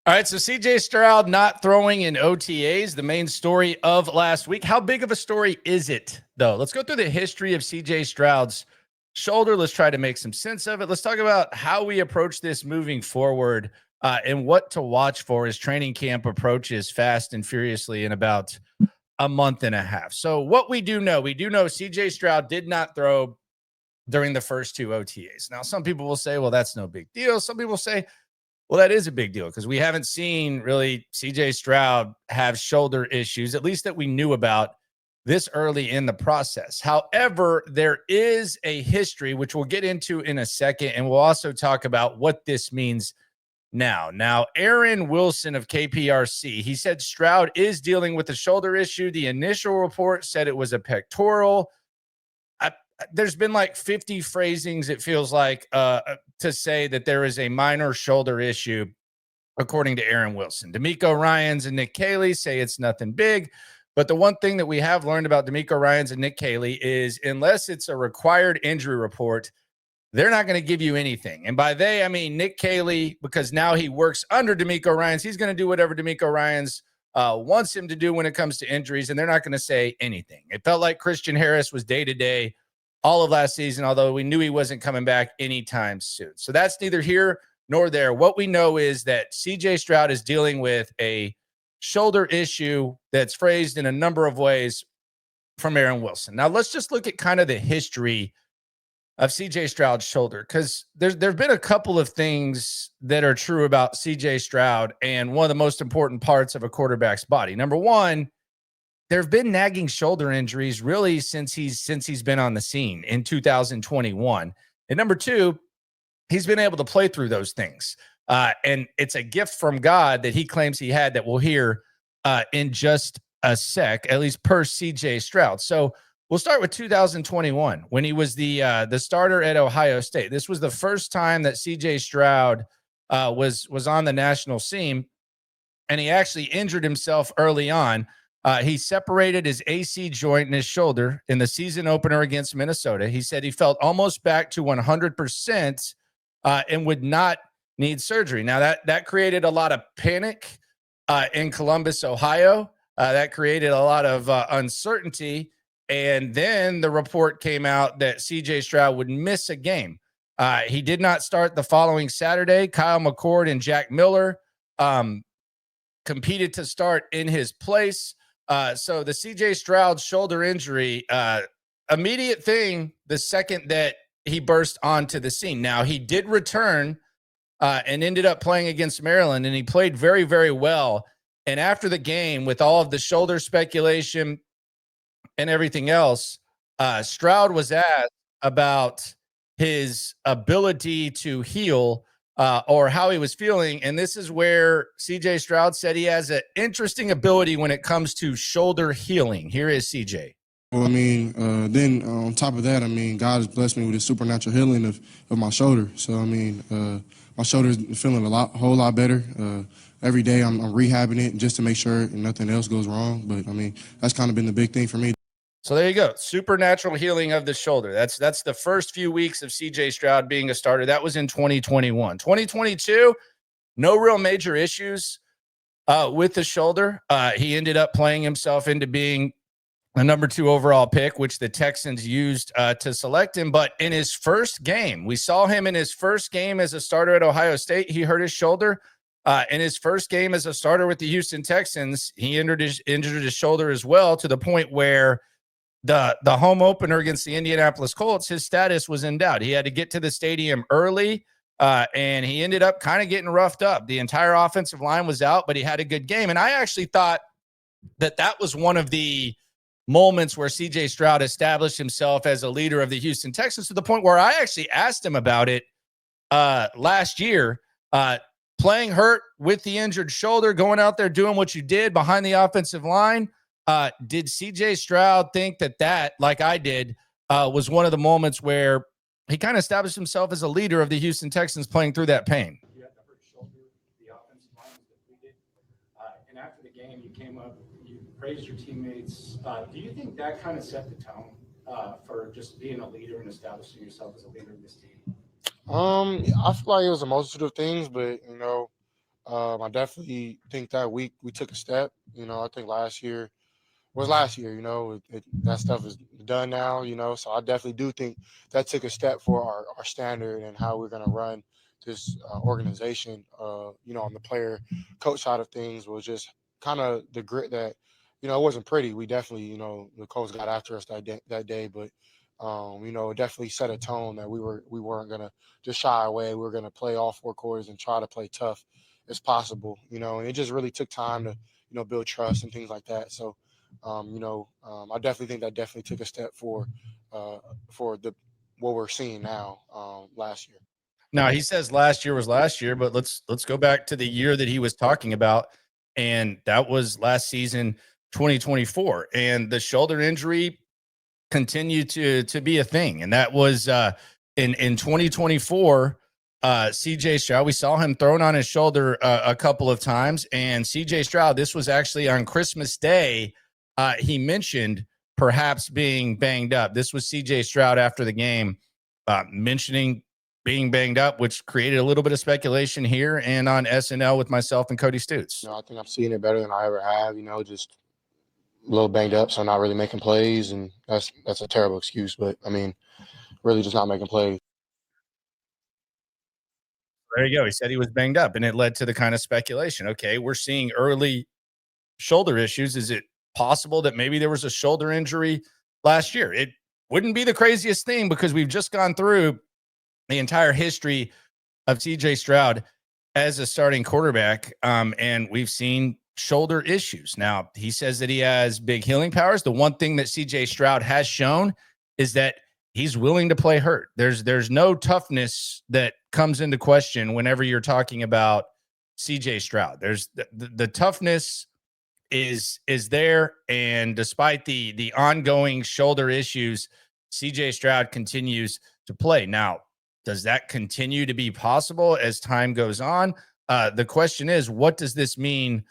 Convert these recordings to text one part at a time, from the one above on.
All right, so CJ Stroud not throwing in OTAs, the main story of last week. How big of a story is it, though? Let's go through the history of CJ Stroud's shoulder. Let's try to make some sense of it. Let's talk about how we approach this moving forward and what to watch for as training camp approaches fast and furiously in about a month and a half. So what we do know CJ Stroud did not throw during the first two OTAs. Now, some people will say, well, that's no big deal. Some people say, well, that is a big deal because we haven't seen really CJ Stroud have shoulder issues, at least that we knew about this early in the process. However, there is a history, which we'll get into in a second, and we'll also talk about what this means now. Now, Aaron Wilson of KPRC, he said Stroud is dealing with a shoulder issue. The initial report said it was a pectoral. There's been like 50 phrasings, it feels like, to say that there is a minor shoulder issue, according to Aaron Wilson. D'Amico Ryans and Nick Caley say it's nothing big. But the one thing that we have learned about D'Amico Ryans and Nick Caley is unless it's a required injury report, they're not going to give you anything. And by they, I mean Nick Caley, because now he works under D'Amico Ryans. He's going to do whatever D'Amico Ryans wants him to do when it comes to injuries, and they're not going to say anything. It felt like Christian Harris was day-to-day all of last season, although we knew he wasn't coming back anytime soon. So that's neither here nor there. What we know is that CJ Stroud is dealing with a shoulder issue that's phrased in a number of ways from Aaron Wilson. Now, let's just look at kind of the history of CJ Stroud's shoulder, because there've been a couple of things that are true about CJ Stroud and one of the most important parts of a quarterback's body. Number one, there have been nagging shoulder injuries really since he's been on the scene in 2021. And number two, he's been able to play through those things. And it's a gift from God that he claims he had that we'll hear in just a sec, at least per CJ Stroud. So we'll start with 2021 when he was the starter at Ohio State. This was the first time that CJ Stroud was on the national scene, and he actually injured himself early on. He separated his AC joint in his shoulder in the season opener against Minnesota. He said he felt almost back to 100% and would not need surgery. Now, that created a lot of panic in Columbus, Ohio. That created a lot of uncertainty. And then the report came out that CJ Stroud would miss a game. He did not start the following Saturday. Kyle McCord and Jack Miller competed to start in his place. So the CJ Stroud shoulder injury, immediate thing the second that he burst onto the scene. Now, he did return and ended up playing against Maryland, and he played very, very well. And after the game, with all of the shoulder speculation and everything else, Stroud was asked about his ability to heal or how he was feeling. And this is where CJ Stroud said he has an interesting ability when it comes to shoulder healing. Here is CJ. Well, then on top of that, God has blessed me with a supernatural healing of my shoulder. So, my shoulder is feeling a whole lot better. Every day I'm rehabbing it just to make sure nothing else goes wrong. But, that's kind of been the big thing for me. So there you go. Supernatural healing of the shoulder. That's the first few weeks of CJ Stroud being a starter. That was in 2021. 2022, no real major issues with the shoulder. He ended up playing himself into being a number 2 overall pick, which the Texans used to select him. But in his first game, we saw him in his first game as a starter at Ohio State. He hurt his shoulder. In his first game as a starter with the Houston Texans, he injured his shoulder as well, to the point where the home opener against the Indianapolis Colts, his status was in doubt. He had to get to the stadium early, and he ended up kind of getting roughed up. The entire offensive line was out, but he had a good game. And I actually thought that was one of the moments where CJ Stroud established himself as a leader of the Houston Texans, to the point where I actually asked him about it last year, playing hurt with the injured shoulder, going out there doing what you did behind the offensive line. Did CJ Stroud think that, like I did, was one of the moments where he kind of established himself as a leader of the Houston Texans playing through that pain? You had the hurt shoulder, the offensive line was depleted, and after the game, you came up, you praised your teammates. Do you think that kind of set the tone for just being a leader and establishing yourself as a leader of this team? I feel like it was a multitude of things, but I definitely think that week we took a step. I think last year. That stuff is done now. So I definitely do think that took a step for our standard and how we're going to run this organization. On the player coach side of things was just kind of the grit that, it wasn't pretty. We definitely, the coach got after us that day, but it definitely set a tone that we weren't gonna just shy away. We were gonna play all 4 quarters and try to play tough as possible. And it just really took time to build trust and things like that. So I definitely think that definitely took a step for the what we're seeing now last year. Now he says last year was last year, but let's go back to the year that he was talking about, and that was last season, 2024, and the shoulder injury continued to be a thing, and that was in 2024. CJ Stroud, we saw him thrown on his shoulder a couple of times, and CJ Stroud, this was actually on Christmas Day. He mentioned perhaps being banged up. This was CJ Stroud after the game, mentioning being banged up, which created a little bit of speculation here and on SNL with myself and Cody Stutes. I think I'm seeing it better than I ever have. Just a little banged up, so not really making plays, and that's a terrible excuse, but I mean, really just not making plays. There you go. He said he was banged up, and it led to the kind of speculation. Okay, we're seeing early shoulder issues. Is it possible that maybe there was a shoulder injury last year? It wouldn't be the craziest thing because we've just gone through the entire history of CJ Stroud as a starting quarterback, and we've seen shoulder issues. Now, he says that he has big healing powers. The one thing that CJ Stroud has shown is that he's willing to play hurt. There's no toughness that comes into question whenever you're talking about CJ Stroud. There's the toughness is there, and despite the ongoing shoulder issues, CJ Stroud continues to play. Now, does that continue to be possible as time goes on? The question is, what does this mean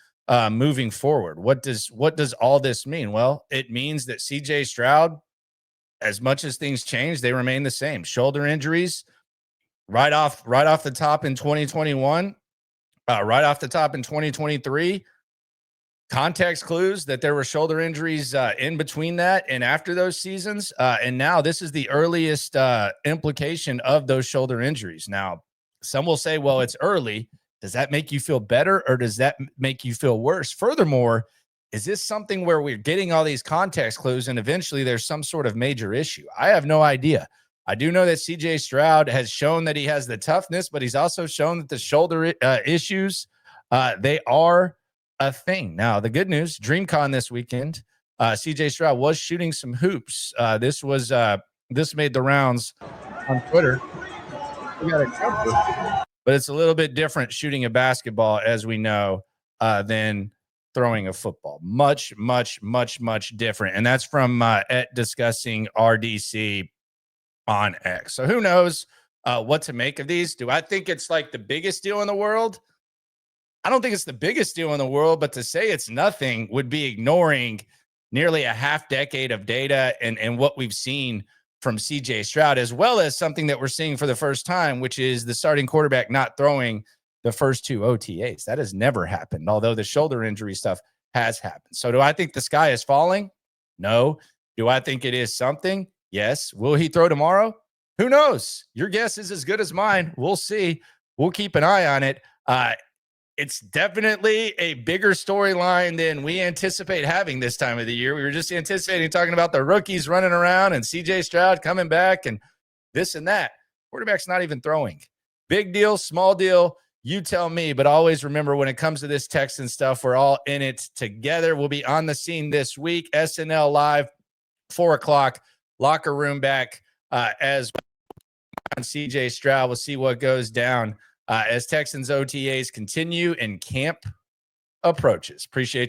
moving forward? What does all this mean? Well, it means that CJ Stroud, as much as things change, they remain the same. Shoulder injuries right off the top in 2021, right off the top in 2023. Context clues that there were shoulder injuries in between that and after those seasons. And now this is the earliest implication of those shoulder injuries. Now, some will say, well, it's early. Does that make you feel better or does that make you feel worse? Furthermore, is this something where we're getting all these context clues and eventually there's some sort of major issue? I have no idea. I do know that CJ Stroud has shown that he has the toughness, but he's also shown that the shoulder issues, they are a thing. Now, the good news, DreamCon this weekend, CJ Stroud was shooting some hoops. This made the rounds on Twitter. We got a but it's a little bit different shooting a basketball, as we know, than throwing a football. Much, much, much, much different. And that's from discussing RDC on X. So who knows what to make of these? Do I think it's like the biggest deal in the world? I don't think it's the biggest deal in the world, but to say it's nothing would be ignoring nearly a half decade of data and what we've seen from CJ Stroud, as well as something that we're seeing for the first time, which is the starting quarterback not throwing the first 2 OTAs. That has never happened, although the shoulder injury stuff has happened. So do I think the sky is falling? No. Do I think it is something? Yes. Will he throw tomorrow? Who knows? Your guess is as good as mine. We'll see. We'll keep an eye on it. It's definitely a bigger storyline than we anticipate having this time of the year. We were just anticipating talking about the rookies running around and CJ Stroud coming back and this and that. Quarterback's not even throwing. Big deal, small deal, you tell me. But always remember, when it comes to this Texan stuff, we're all in it together. We'll be on the scene this week. SNL Live, 4 o'clock, locker room back as on CJ Stroud. We'll see what goes down as Texans OTAs continue and camp approaches. Appreciate you.